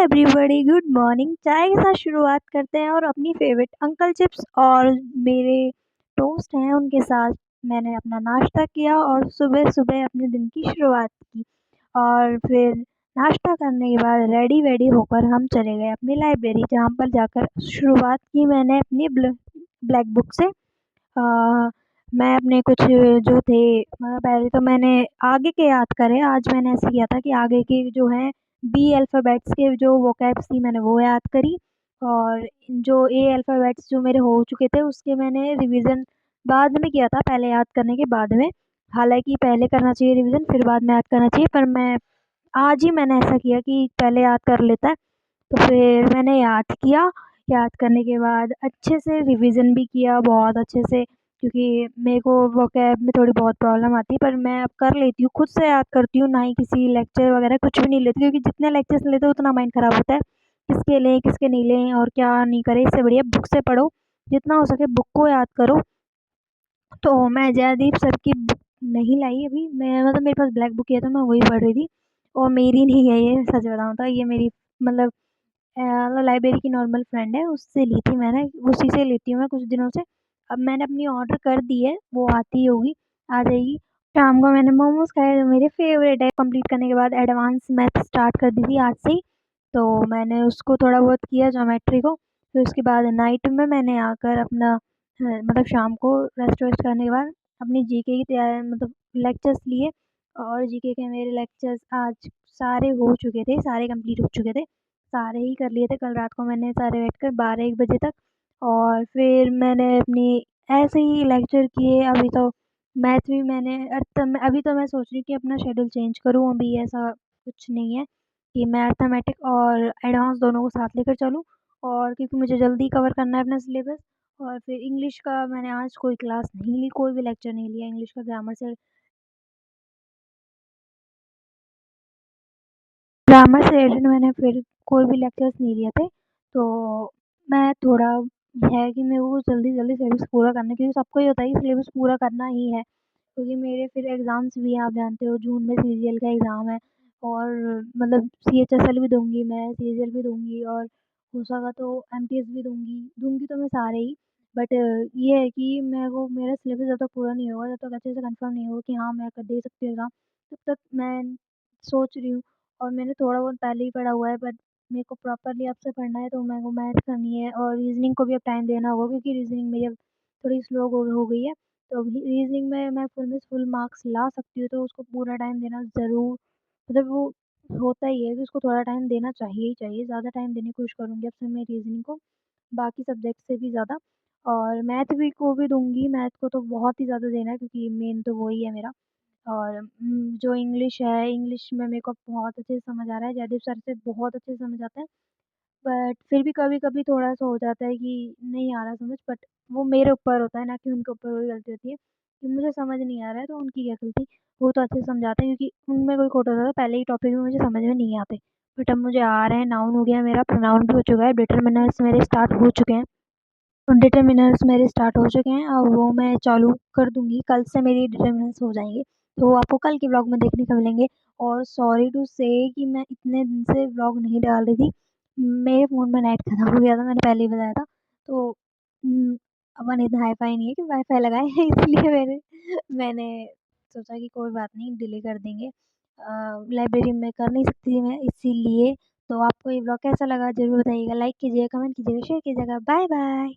Everybody, good morning. चाय के साथ शुरुआत करते हैं और अपनी फेवरेट अंकल चिप्स और मेरे टोस्ट हैं उनके साथ मैंने अपना नाश्ता किया और सुबह-सुबह अपने दिन की शुरुआत की। और फिर नाश्ता करने के बाद रेडी वेडी होकर हम चले गए अपनी लाइब्रेरी, जहाँ पर जाकर शुरुआत की मैंने अपनी ब्लैक बुक से। मैं अपने कुछ जो थे पहले तो मैंने आगे के याद करे। आज मैंने ऐसे किया था कि आगे के जो हैं बी अल्फ़ाबेट्स के जो वोकैब्स थी मैंने वो याद करी, और जो ए अल्फ़ाबेट्स जो मेरे हो चुके थे उसके मैंने रिवीज़न बाद में किया था, पहले याद करने के बाद में। हालाँकि पहले करना चाहिए रिवीज़न, फिर बाद में याद करना चाहिए, पर मैं आज ही मैंने ऐसा किया कि पहले याद कर लेता है। तो फिर मैंने याद किया, याद करने के बाद अच्छे से रिवीज़न भी किया बहुत अच्छे से, क्योंकि मेरे को वोकैब में थोड़ी बहुत प्रॉब्लम आती है, पर मैं अब कर लेती हूँ, खुद से याद करती हूँ, ना ही किसी लेक्चर वगैरह कुछ भी नहीं लेती, क्योंकि जितने लेक्चर्स लेते हो उतना माइंड ख़राब होता है। किसके लें, किसके नहीं लें और क्या नहीं करें, इससे बढ़िया बुक से पढ़ो, जितना हो सके बुक को याद करो। तो मैं जयदीप सर की बुक नहीं लाई अभी, मैं मतलब मेरे पास ब्लैक बुक है तो मैं वही पढ़ रही थी, और मेरी नहीं है ये, सच बताऊँ तो ये मेरी मतलब लाइब्रेरी की नॉर्मल फ्रेंड है, उससे ली थी मैंने, उसी से लेती हूँ मैं कुछ दिनों से। अब मैंने अपनी ऑर्डर कर दी है, वो आती होगी, आ जाएगी। शाम को मैंने मोमोज़ खाए जो मेरे फ़ेवरेट है। कंप्लीट करने के बाद एडवांस मैथ स्टार्ट कर दी थी आज से ही, तो मैंने उसको थोड़ा बहुत किया ज्योमेट्री को। फिर उसके बाद नाइट में मैंने आकर अपना मतलब शाम को रेस्ट वेस्ट करने के बाद अपनी जीके की तैयारी मतलब लेक्चर्स लिए, और जीके के मेरे लेक्चर्स आज सारे हो चुके थे, सारे कंप्लीट हो चुके थे। सारे ही कर लिए थे कल रात को मैंने सारे बैठकर 12-1 बजे तक, और फिर मैंने अपनी ऐसे ही लेक्चर किए। अभी तो मैथ भी मैंने अभी तो मैं सोच रही हूँ कि अपना शेड्यूल चेंज करूँ। अभी ऐसा कुछ नहीं है कि मैं अर्थमेटिक और एडवांस दोनों को साथ लेकर चलूँ, और क्योंकि मुझे जल्दी कवर करना है अपना सिलेबस। और फिर इंग्लिश का मैंने आज कोई क्लास नहीं ली, कोई भी लेक्चर नहीं लिया इंग्लिश का। ग्रामर से रिलेटेड मैंने फिर कोई भी लेक्चर्स नहीं लिए थे। तो मैं थोड़ा है कि मेरे को जल्दी-जल्दी सिलेबस पूरा करना है, क्योंकि सबको ये होता है कि सिलेबस पूरा करना ही है। क्योंकि मेरे फिर एग्ज़ाम्स भी हैं, आप जानते हो जून में सीजीएल का एग्ज़ाम है, और मतलब सीएचएसएल भी दूँगी मैं, सीजीएल भी दूँगी, और हो सका तो एमटीएस भी दूँगी तो मैं सारे ही। बट ये है कि मेरे को मेरा सिलेबस जब तक पूरा नहीं होगा, जब तक अच्छे से कन्फर्म नहीं होगा कि हाँ, मैं कर दे सकती हूँ एग्ज़ाम, तब तक मैं सोच रही हूँ। और मैंने थोड़ा बहुत पहले ही पढ़ा हुआ है, बट मेरे को प्रॉपरली अब से पढ़ना है, तो मेरे को मैथ करनी है, और रीज़निंग को भी अब टाइम देना होगा, क्योंकि रीज़निंग मेरी अब थोड़ी स्लो हो गई है। तो अभी रीज़निंग मैं फुल में फुल मार्क्स ला सकती हूँ, तो उसको पूरा टाइम देना ज़रूर, मतलब वो होता ही है कि उसको थोड़ा टाइम देना चाहिए ही चाहिए। ज़्यादा टाइम देने की कोशिश करूँगी अब से मैं रीज़निंग को, बाकी सब्जेक्ट से भी ज़्यादा। और मैथ भी को भी दूँगी, मैथ को तो बहुत ही ज़्यादा देना है, क्योंकि मेन तो वही है मेरा। और जो इंग्लिश है, इंग्लिश में मेरे को बहुत अच्छे से समझ आ रहा है, जयदीप सर से बहुत अच्छे से समझ आता है। बट फिर भी कभी-कभी थोड़ा-सा हो जाता है कि नहीं आ रहा समझ, बट वो मेरे ऊपर होता है, ना कि उनके ऊपर कोई गलती होती है, कि मुझे समझ नहीं आ रहा है तो उनकी क्या गलती। वो तो अच्छे से समझाते हैं, क्योंकि उनमें कोई खोट होता है तो पहले ही टॉपिक में मुझे समझ में नहीं आते। बट अब मुझे आ रहे हैं, नाउन हो गया मेरा, प्रोनाउन भी हो चुका है, डिटरमिनर्स मेरे स्टार्ट हो चुके हैं। डिटरमिनर्स मेरे स्टार्ट हो चुके हैं, अब वो मैं चालू कर दूँगी, कल से मेरी डिटरमिनर्स हो जाएँगे। तो वो आपको कल के व्लॉग में देखने को मिलेंगे। और सॉरी टू से कि मैं इतने दिन से व्लॉग नहीं डाल रही थी। मेरे फ़ोन में नेट खत्म हो गया था, मैंने पहले ही बताया था। तो अपन इतना हाई-फाई नहीं है कि वाई-फाई लगाएँ इसलिए मैंने सोचा कि कोई बात नहीं, डिले कर देंगे। लाइब्रेरी में कर नहीं सकती थी मैं, इसीलिए। तो आपको ये व्लॉग कैसा लगा ज़रूर बताइएगा, लाइक कीजिएगा, कमेंट कीजिएगा, शेयर कीजिएगा। Bye bye.